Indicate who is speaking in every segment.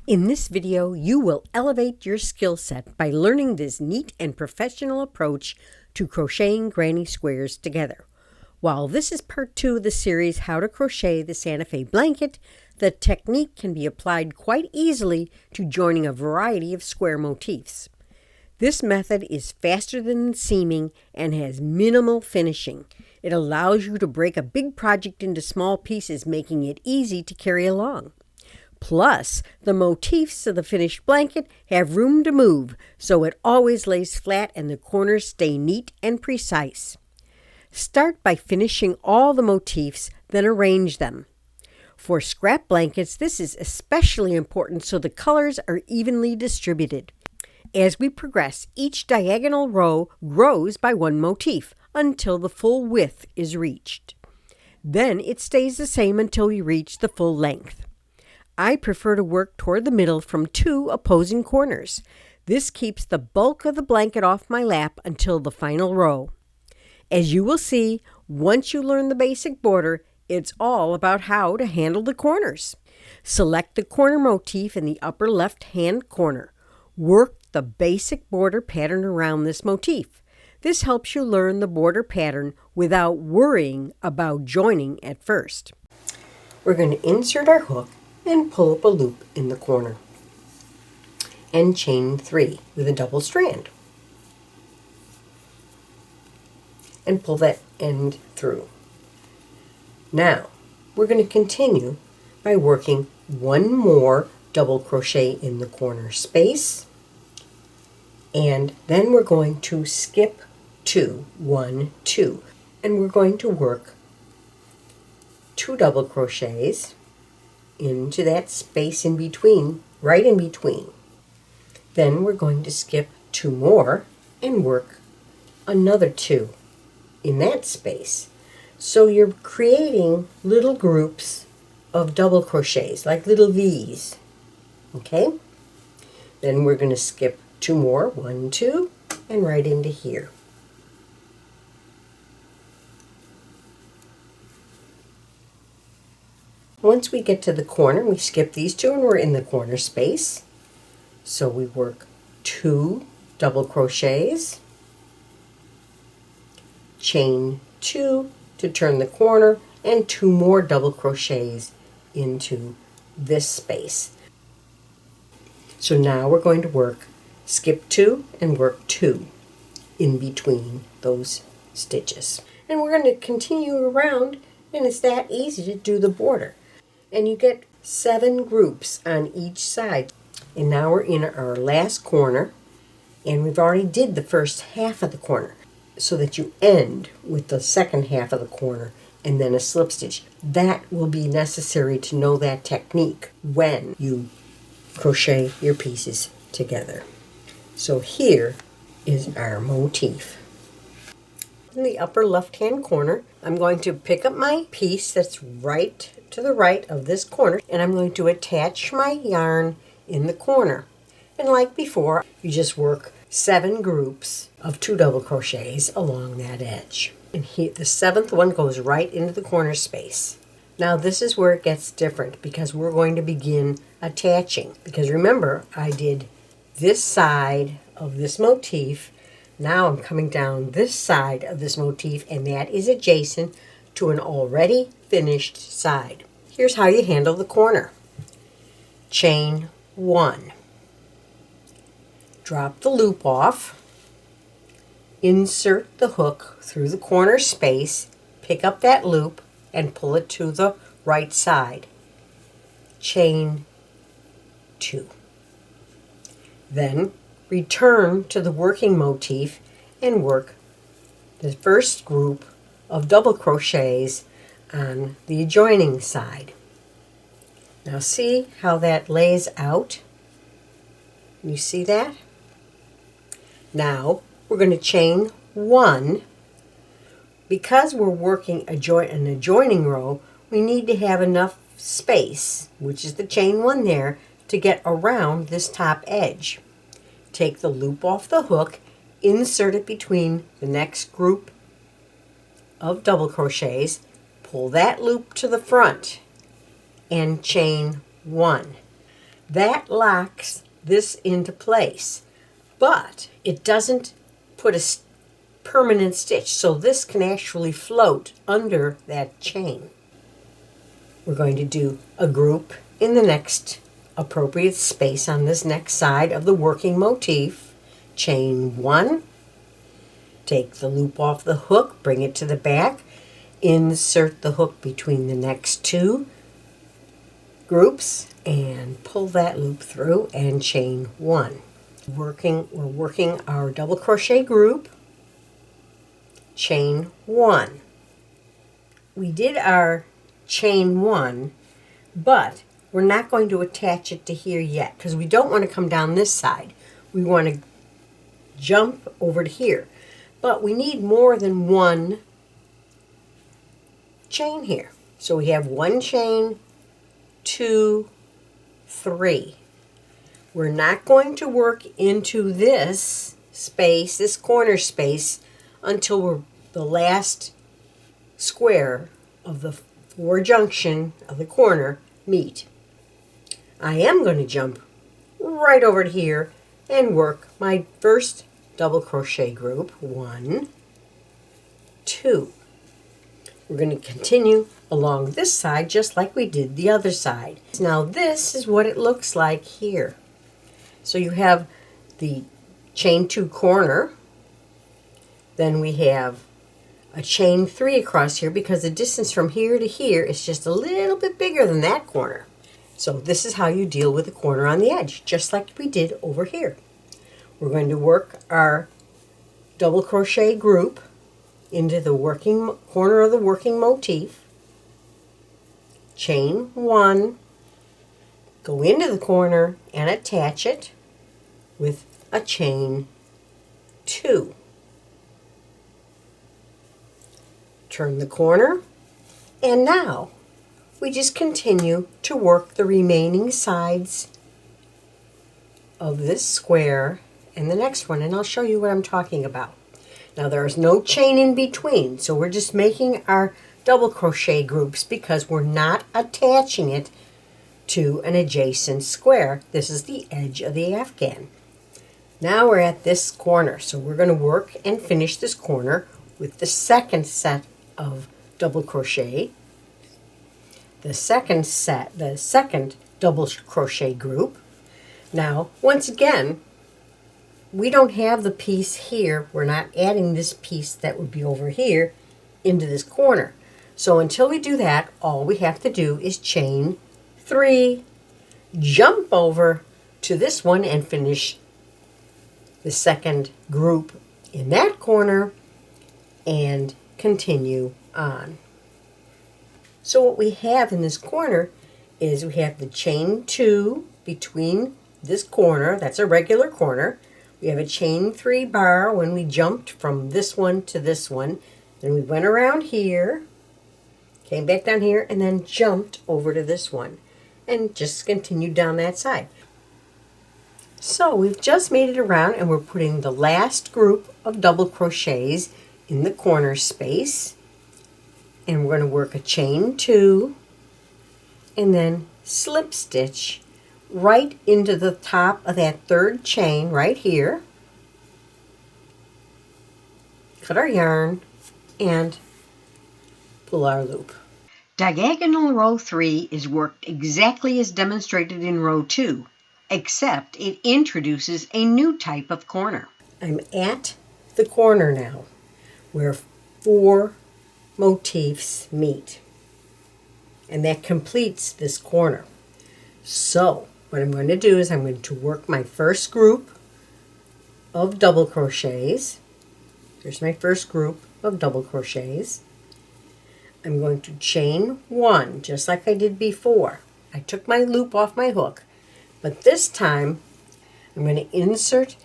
Speaker 1: In this video, you will elevate your skill set by learning this neat and professional approach to crocheting granny squares together. While this is part 2 of the series How to Crochet the Santa Fe Blanket, the technique can be applied quite easily to joining a variety of square motifs. This method is faster than seaming and has minimal finishing. It allows you to break a big project into small pieces, making it easy to carry along. Plus, the motifs of the finished blanket have room to move, so it always lays flat and the corners stay neat and precise. Start by finishing all the motifs, then arrange them. For scrap blankets, this is especially important so the colors are evenly distributed. As we progress, each diagonal row grows by one motif until the full width is reached. Then it stays the same until we reach the full length. I prefer to work toward the middle from 2 opposing corners. This keeps the bulk of the blanket off my lap until the final row. As you will see, once you learn the basic border, it's all about how to handle the corners. Select the corner motif in the upper left-hand corner. Work the basic border pattern around this motif. This helps you learn the border pattern without worrying about joining at first. We're going to insert our hook and pull up a loop in the corner and chain 3 with a double strand and pull that end through. Now we're going to continue by working one more double crochet in the corner space, and then we're going to skip 2, 1, 2, and we're going to work 2 double crochets into that space in between, right in between. Then we're going to skip 2 more and work another 2 in that space. So you're creating little groups of double crochets, like little V's. Okay? Then we're going to skip 2 more, 1, 2, and right into here. Once we get to the corner, we skip these 2 and we're in the corner space. So we work 2 double crochets, chain 2 to turn the corner, and 2 more double crochets into this space. So now we're going to work skip 2 and work 2 in between those stitches. And we're going to continue around, and it's that easy to do the border. And you get 7 groups on each side. And now we're in our last corner, and we've already did the first half of the corner, so that you end with the second half of the corner and then a slip stitch. That will be necessary to know that technique when you crochet your pieces together. So here is our motif. In the upper left-hand corner, I'm going to pick up my piece that's right to the right of this corner, and I'm going to attach my yarn in the corner. And like before, you just work 7 groups of 2 double crochets along that edge. And here, the 7th one goes right into the corner space. Now this is where it gets different, because we're going to begin attaching. Because remember, I did this side of this motif. Now I'm coming down this side of this motif, and that is adjacent to an already finished side. Here's how you handle the corner. Chain 1. Drop the loop off. Insert the hook through the corner space. Pick up that loop and pull it to the right side. Chain 2. Then return to the working motif and work the first group of double crochets on the adjoining side. Now see how that lays out? You see that? Now we're going to chain 1. Because we're working an adjoining row, we need to have enough space, which is the chain 1 there, to get around this top edge. Take the loop off the hook, insert it between the next group of double crochets, pull that loop to the front, and chain 1. That locks this into place, but it doesn't put a permanent stitch, so this can actually float under that chain. We're going to do a group in the next appropriate space on this next side of the working motif. Chain 1, take the loop off the hook, bring it to the back, insert the hook between the next two groups and pull that loop through and chain 1. We're working our double crochet group, chain 1. We did our chain 1, but we're not going to attach it to here yet because we don't want to come down this side. We want to jump over to here, but we need more than one chain here. So we have 1 chain, 2, 3. We're not going to work into this space, this corner space, until the last square of the 4 junction of the corner meet. I am going to jump right over to here and work my first double crochet group. 1, 2. We're going to continue along this side just like we did the other side. Now this is what it looks like here. So you have the chain 2 corner, then we have a chain 3 across here because the distance from here to here is just a little bit bigger than that corner. So this is how you deal with the corner on the edge, just like we did over here. We're going to work our double crochet group into the working corner of the working motif, chain 1, go into the corner and attach it with a chain 2. Turn the corner, and now we just continue to work the remaining sides of this square and the next one, and I'll show you what I'm talking about. Now there is no chain in between, so we're just making our double crochet groups because we're not attaching it to an adjacent square. This is the edge of the afghan. Now we're at this corner, so we're going to work and finish this corner with the second set of double crochet, the second double crochet group. Now once again, we don't have the piece here. We're not adding this piece that would be over here into this corner. So until we do that, all we have to do is chain 3, jump over to this one and finish the second group in that corner and continue on. So what we have in this corner is we have the chain 2 between this corner, that's a regular corner. We have a chain 3 bar when we jumped from this one to this one. Then we went around here, came back down here, and then jumped over to this one and just continued down that side. So we've just made it around and we're putting the last group of double crochets in the corner space, and we're going to work a chain 2 and then slip stitch right into the top of that third chain right here, cut our yarn and pull our loop. Diagonal row 3 is worked exactly as demonstrated in row 2, except it introduces a new type of corner. I'm at the corner now where 4 motifs meet, and that completes this corner. So what I'm going to do is I'm going to work my first group of double crochets. Here's my first group of double crochets. I'm going to chain 1 just like I did before. I took my loop off my hook, but this time I'm going to insert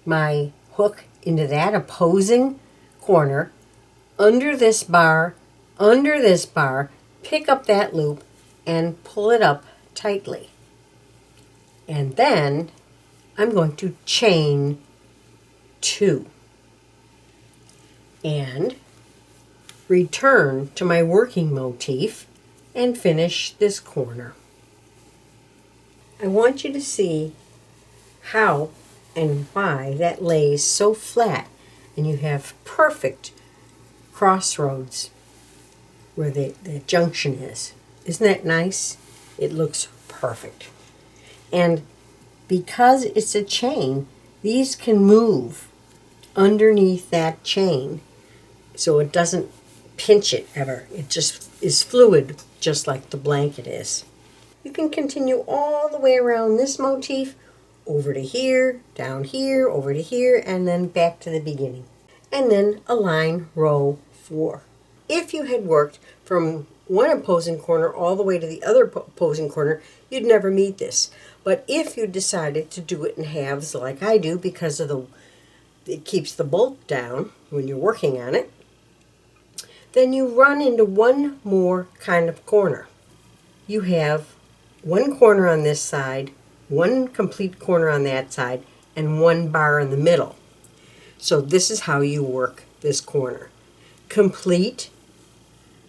Speaker 1: my hook into that opposing corner, under this bar, pick up that loop and pull it up tightly. And then I'm going to chain 2 and return to my working motif and finish this corner. I want you to see how and why that lays so flat and you have perfect crossroads where the junction is. Isn't that nice? It looks perfect. And because it's a chain, these can move underneath that chain so it doesn't pinch it ever. It just is fluid, just like the blanket is. You can continue all the way around this motif, over to here, down here, over to here, and then back to the beginning. And then align row 4. If you had worked from one opposing corner all the way to the other opposing corner, you'd never meet this. But if you decided to do it in halves like I do because of it keeps the bulk down when you're working on it, then you run into one more kind of corner. You have one corner on this side, one complete corner on that side, and one bar in the middle. So this is how you work this corner. Complete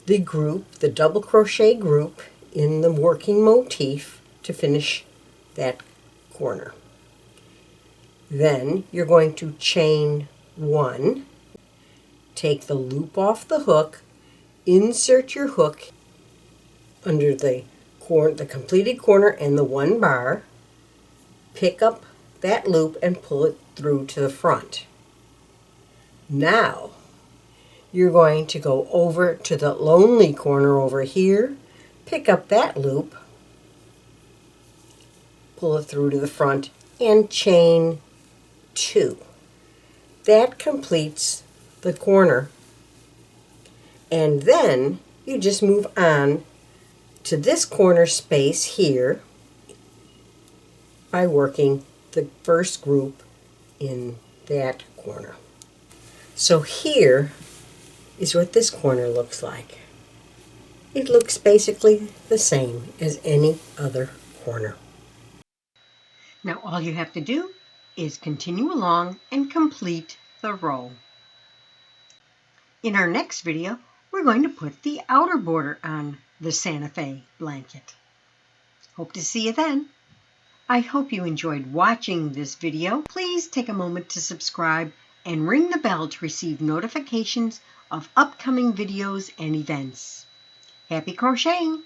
Speaker 1: the group, the double crochet group in the working motif to finish that corner. Then you're going to chain 1, take the loop off the hook, insert your hook under the completed corner and the one bar, pick up that loop and pull it through to the front. Now you're going to go over to the lonely corner over here, pick up that loop, pull it through to the front, and chain 2. That completes the corner. And then you just move on to this corner space here by working the first group in that corner. So here is what this corner looks like. It looks basically the same as any other corner. Now all you have to do is continue along and complete the row. In our next video, we're going to put the outer border on the Santa Fe blanket. Hope to see you then. I hope you enjoyed watching this video. Please take a moment to subscribe and ring the bell to receive notifications of upcoming videos and events. Happy crocheting!